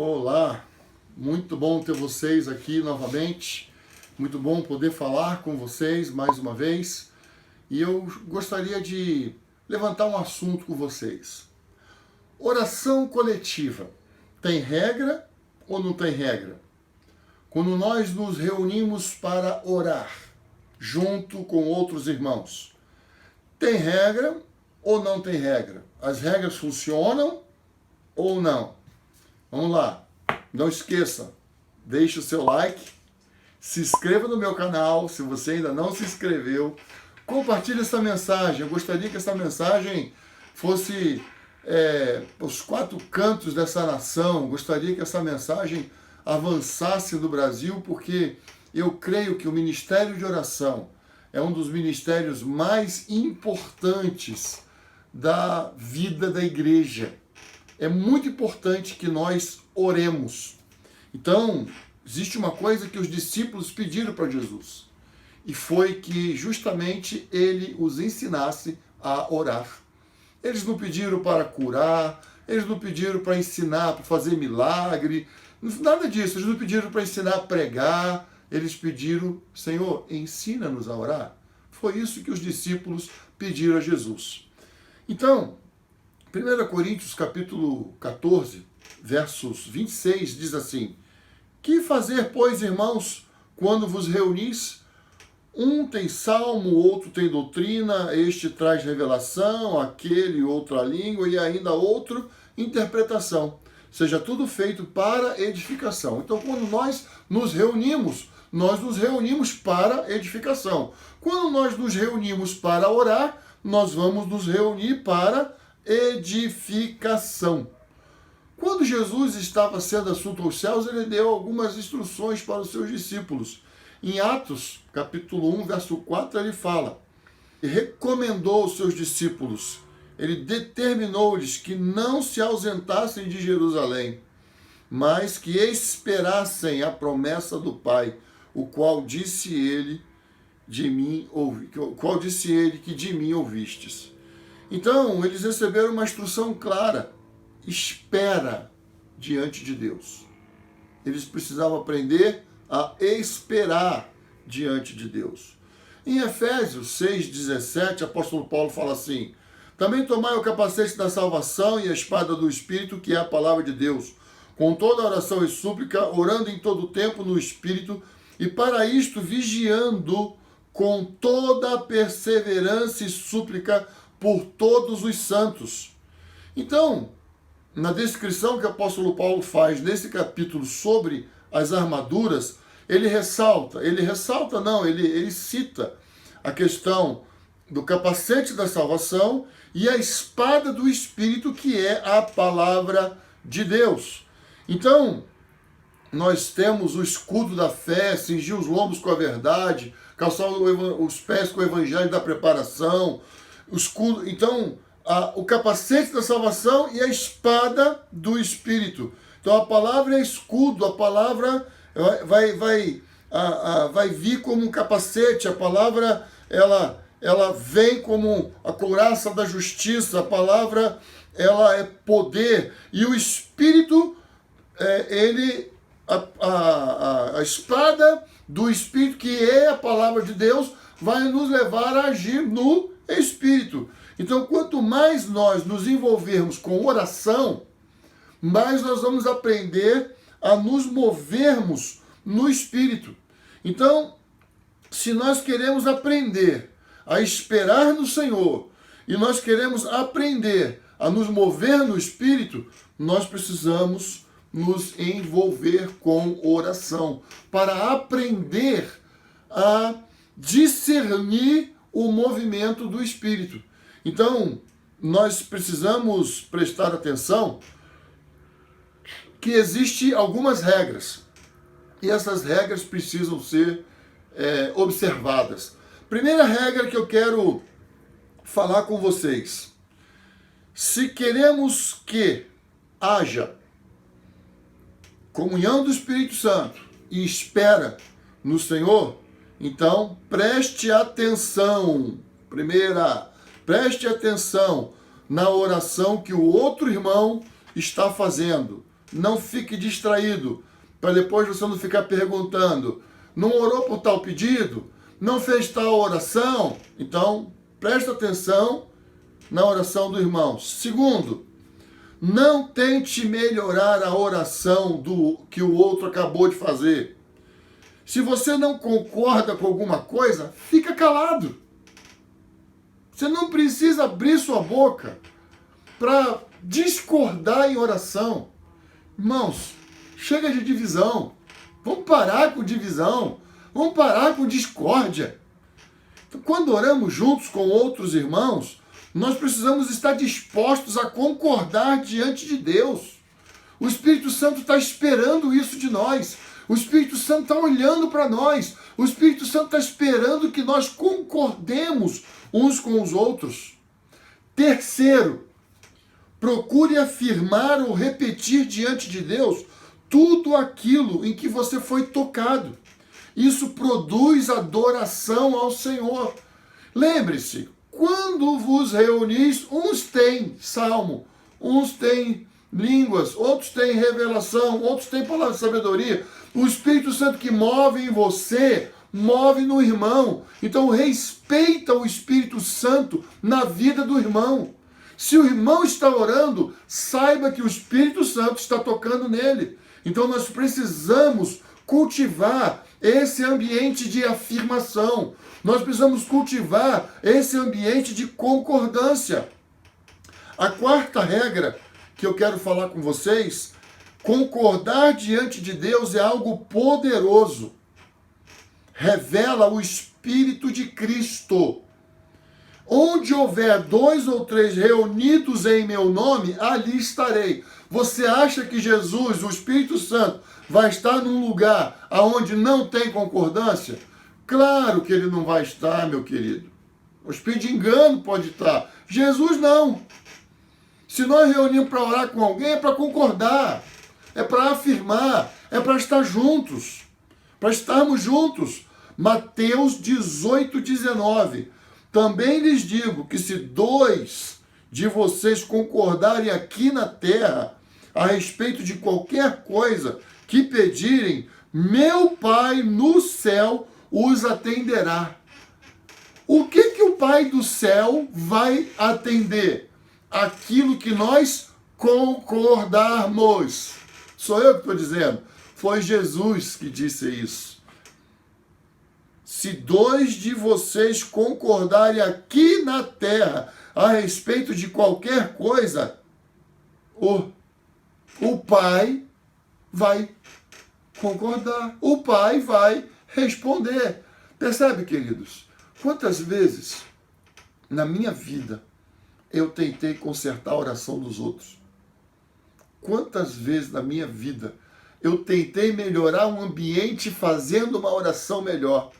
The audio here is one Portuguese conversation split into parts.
Olá, muito bom ter vocês aqui novamente, muito bom poder falar com vocês mais uma vez e eu gostaria de levantar um assunto com vocês. Oração coletiva, tem regra ou não tem regra? Quando nós nos reunimos para orar, junto com outros irmãos, tem regra ou não tem regra? As regras funcionam ou não? Vamos lá, não esqueça, deixe o seu like, se inscreva no meu canal, se você ainda não se inscreveu, compartilhe essa mensagem. Eu gostaria que essa mensagem fosse os quatro cantos dessa nação, gostaria que essa mensagem avançasse no Brasil, porque eu creio que o ministério de oração é um dos ministérios mais importantes da vida da igreja. É muito importante que nós oremos. Então, existe uma coisa que os discípulos pediram para Jesus, e foi que justamente ele os ensinasse a orar. Eles não pediram para curar, eles não pediram para ensinar, para fazer milagre, nada disso. Eles não pediram para ensinar a pregar, eles pediram: Senhor, ensina-nos a orar. Foi isso que os discípulos pediram a Jesus. Então, 1 Coríntios capítulo 14, versos 26, diz assim: Que fazer, pois, irmãos, quando vos reunis? Um tem salmo, outro tem doutrina, este traz revelação, aquele outra língua e ainda outro interpretação. Seja tudo feito para edificação. Então, quando nós nos reunimos para edificação. Quando nós nos reunimos para orar, nós vamos nos reunir para edificação. Quando Jesus estava sendo assunto aos céus, ele deu algumas instruções para os seus discípulos. Em Atos, capítulo 1, verso 4, ele fala, recomendou aos seus discípulos, ele determinou-lhes que não se ausentassem de Jerusalém, mas que esperassem a promessa do Pai, o qual disse ele que de mim ouvistes. Então, eles receberam uma instrução clara: espera diante de Deus. Eles precisavam aprender a esperar diante de Deus. Em Efésios 6,17, o apóstolo Paulo fala assim: também tomai o capacete da salvação e a espada do Espírito, que é a palavra de Deus, com toda oração e súplica, orando em todo o tempo no Espírito, e para isto vigiando com toda perseverança e súplica por todos os santos. Então, na descrição que o apóstolo Paulo faz nesse capítulo sobre as armaduras, ele cita a questão do capacete da salvação e a espada do Espírito, que é a palavra de Deus. Então, nós temos o escudo da fé, cingir os lombos com a verdade, calçar os pés com o evangelho da preparação, o escudo, então, o capacete da salvação e a espada do Espírito. Então a palavra é escudo, a palavra vai vir como um capacete, a palavra ela vem como a couraça da justiça, a palavra ela é poder, e o Espírito, a espada do Espírito, que é a palavra de Deus, vai nos levar a agir no Espírito. Então, quanto mais nós nos envolvermos com oração, mais nós vamos aprender a nos movermos no Espírito. Então, se nós queremos aprender a esperar no Senhor e nós queremos aprender a nos mover no Espírito, nós precisamos nos envolver com oração para aprender a discernir o movimento do Espírito. Então, nós precisamos prestar atenção que existem algumas regras, e essas regras precisam ser observadas. Primeira regra que eu quero falar com vocês: se queremos que haja comunhão do Espírito Santo e espera no Senhor, então preste atenção. Preste atenção na oração que o outro irmão está fazendo. Não fique distraído, para depois você não ficar perguntando, não orou por tal pedido? Não fez tal oração? Então, presta atenção na oração do irmão. Segundo, não tente melhorar a oração do que o outro acabou de fazer. Se você não concorda com alguma coisa, fica calado. Você não precisa abrir sua boca para discordar em oração. Irmãos, chega de divisão. Vamos parar com divisão. Vamos parar com discórdia. Então, quando oramos juntos com outros irmãos, nós precisamos estar dispostos a concordar diante de Deus. O Espírito Santo está esperando isso de nós. O Espírito Santo está olhando para nós. O Espírito Santo está esperando que nós concordemos uns com os outros. Terceiro, procure afirmar ou repetir diante de Deus tudo aquilo em que você foi tocado. Isso produz adoração ao Senhor. Lembre-se, quando vos reunis, uns têm salmo, uns têm línguas, outros têm revelação, outros têm palavra de sabedoria. O Espírito Santo que move em você, move no irmão. Então respeita o Espírito Santo na vida do irmão. Se o irmão está orando, saiba que o Espírito Santo está tocando nele. Então nós precisamos cultivar esse ambiente de afirmação. Nós precisamos cultivar esse ambiente de concordância. A quarta regra que eu quero falar com vocês, concordar diante de Deus é algo poderoso. Revela o Espírito de Cristo. Onde houver 2 ou 3 reunidos em meu nome, ali estarei. Você acha que Jesus, o Espírito Santo, vai estar num lugar onde não tem concordância? Claro que ele não vai estar, meu querido. O espírito de engano pode estar. Jesus não. Se nós reunimos para orar com alguém, é para concordar, é para afirmar, é para estar juntos, para estarmos juntos. Mateus 18:19. Também lhes digo que se 2 de vocês concordarem aqui na terra a respeito de qualquer coisa que pedirem, meu Pai no céu os atenderá. O que o Pai do céu vai atender? Aquilo que nós concordarmos. Sou eu que estou dizendo. Foi Jesus que disse isso. Se 2 de vocês concordarem aqui na terra a respeito de qualquer coisa, o Pai vai concordar. O Pai vai responder. Percebe, queridos? Quantas vezes na minha vida eu tentei consertar a oração dos outros? Quantas vezes na minha vida eu tentei melhorar um ambiente fazendo uma oração melhor?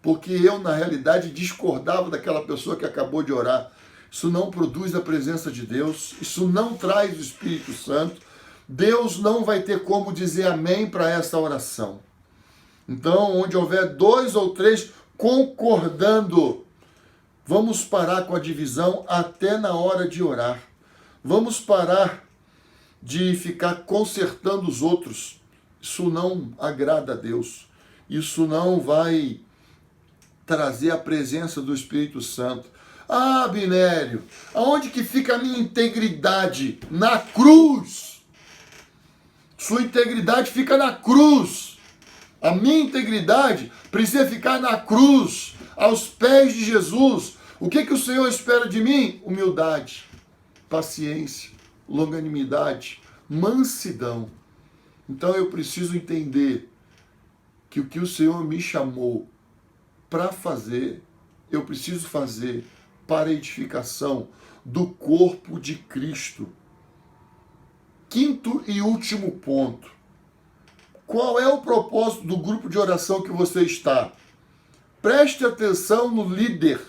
Porque eu, na realidade, discordava daquela pessoa que acabou de orar. Isso não produz a presença de Deus, isso não traz o Espírito Santo. Deus não vai ter como dizer amém para essa oração. Então, onde houver 2 ou 3 concordando, vamos parar com a divisão até na hora de orar. Vamos parar de ficar consertando os outros. Isso não agrada a Deus. Isso não vai trazer a presença do Espírito Santo. Ah, Binério, aonde que fica a minha integridade? Na cruz. Sua integridade fica na cruz. A minha integridade precisa ficar na cruz, aos pés de Jesus. O que o Senhor espera de mim? Humildade, paciência, longanimidade, mansidão. Então eu preciso entender que o que o Senhor me chamou para fazer, eu preciso fazer para a edificação do corpo de Cristo. Quinto e último ponto. Qual é o propósito do grupo de oração que você está? Preste atenção no líder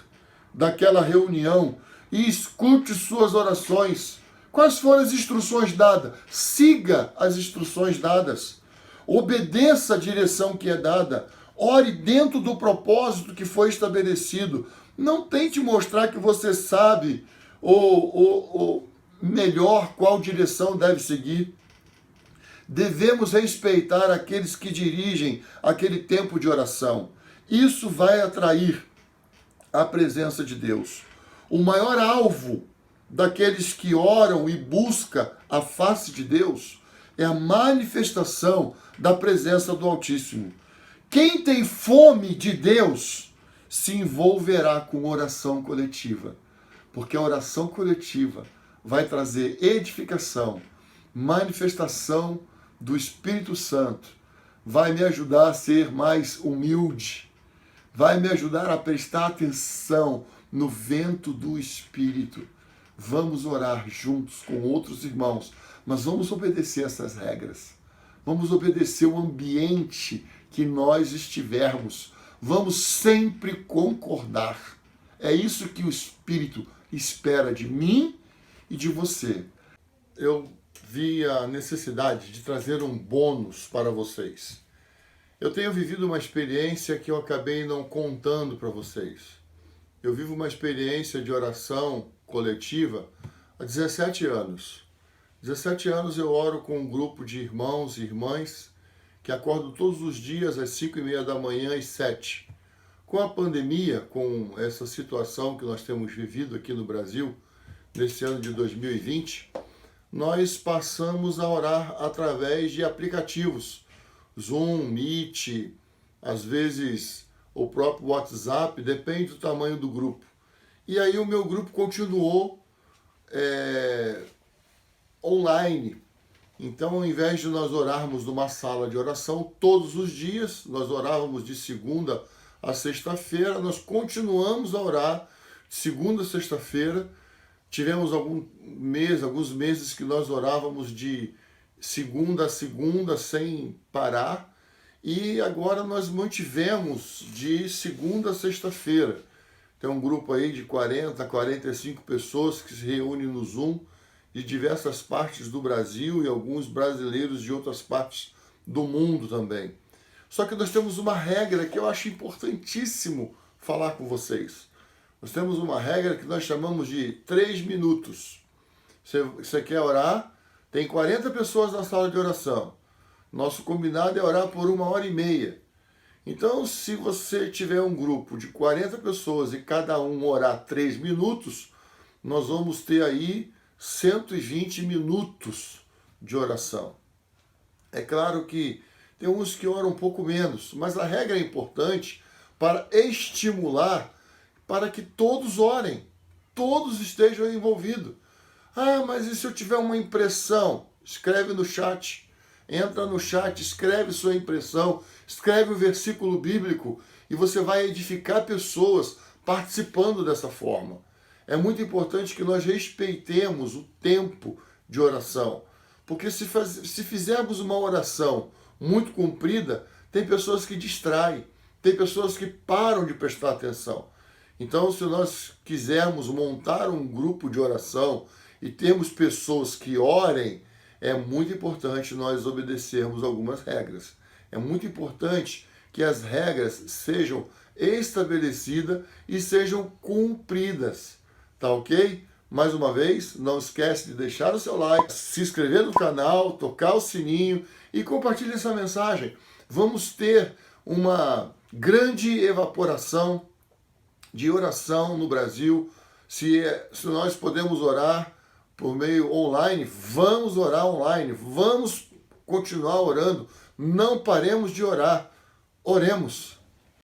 daquela reunião e escute suas orações. Quais foram as instruções dadas? Siga as instruções dadas. Obedeça a direção que é dada. Ore dentro do propósito que foi estabelecido. Não tente mostrar que você sabe ou melhor qual direção deve seguir. devemos respeitar aqueles que dirigem aquele tempo de oração. Isso vai atrair a presença de Deus. O maior alvo daqueles que oram e buscam a face de Deus é a manifestação da presença do Altíssimo. Quem tem fome de Deus se envolverá com oração coletiva, porque a oração coletiva vai trazer edificação, manifestação do Espírito Santo, vai me ajudar a ser mais humilde, vai me ajudar a prestar atenção no vento do Espírito. Vamos orar juntos com outros irmãos, mas vamos obedecer essas regras. Vamos obedecer o ambiente que nós estivermos. Vamos sempre concordar. É isso que o Espírito espera de mim e de você. Eu vi a necessidade de trazer um bônus para vocês. Eu tenho vivido uma experiência que eu acabei não contando para vocês. Eu vivo uma experiência de oração coletiva há 17 anos. 17 anos eu oro com um grupo de irmãos e irmãs que acordam todos os dias às 5:30 da manhã e 7. Com a pandemia, com essa situação que nós temos vivido aqui no Brasil, nesse ano de 2020, nós passamos a orar através de aplicativos, Zoom, Meet, às vezes o próprio WhatsApp, depende do tamanho do grupo. E aí o meu grupo continuou online. Então, ao invés de nós orarmos numa sala de oração todos os dias, nós orávamos de segunda a sexta-feira, nós continuamos a orar de segunda a sexta-feira. Tivemos alguns meses que nós orávamos de segunda a segunda sem parar, e agora nós mantivemos de segunda a sexta-feira. Tem um grupo aí de 40, 45 pessoas que se reúnem no Zoom de diversas partes do Brasil e alguns brasileiros de outras partes do mundo também. Só que nós temos uma regra que eu acho importantíssimo falar com vocês. Nós temos uma regra que nós chamamos de 3 minutos. Você quer orar? Tem 40 pessoas na sala de oração. Nosso combinado é orar por 1h30. Então, se você tiver um grupo de 40 pessoas e cada um orar 3 minutos, nós vamos ter aí 120 minutos de oração. É claro que tem uns que oram um pouco menos, mas a regra é importante para estimular para que todos orem, todos estejam envolvidos. Ah, mas e se eu tiver uma impressão? Escreve no chat, entra no chat, escreve sua impressão, escreve o versículo bíblico e você vai edificar pessoas participando dessa forma. É muito importante que nós respeitemos o tempo de oração, porque se fizermos uma oração muito comprida, tem pessoas que distraem, tem pessoas que param de prestar atenção. Então, se nós quisermos montar um grupo de oração e termos pessoas que orem, é muito importante nós obedecermos algumas regras. É muito importante que as regras sejam estabelecidas e sejam cumpridas. Tá ok? Mais uma vez, não esquece de deixar o seu like, se inscrever no canal, tocar o sininho e compartilhe essa mensagem. Vamos ter uma grande evaporação de oração no Brasil. Se nós podemos orar por meio online, vamos orar online, vamos continuar orando, não paremos de orar, oremos.